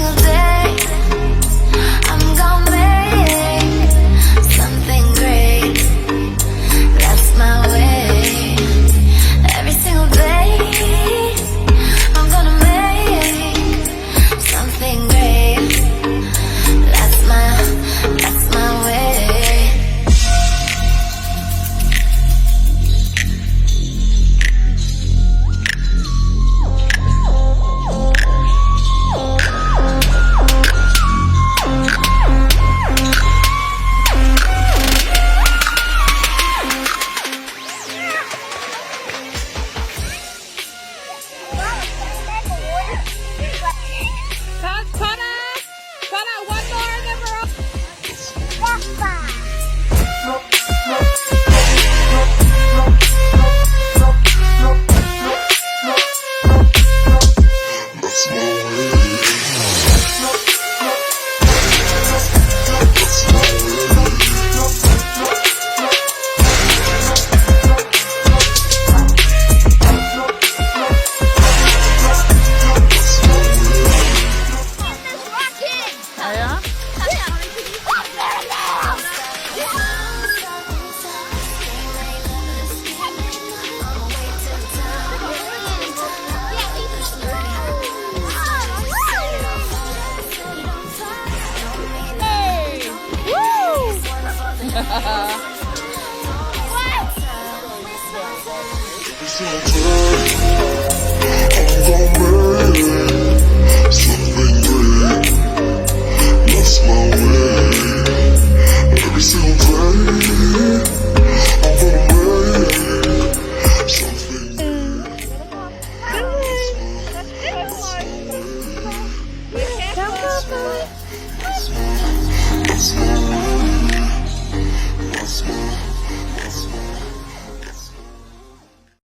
single day I'm gonna make something great. That's my way. Every single day I'm gonna make something great. That's my way. Cut out one more and then we're off.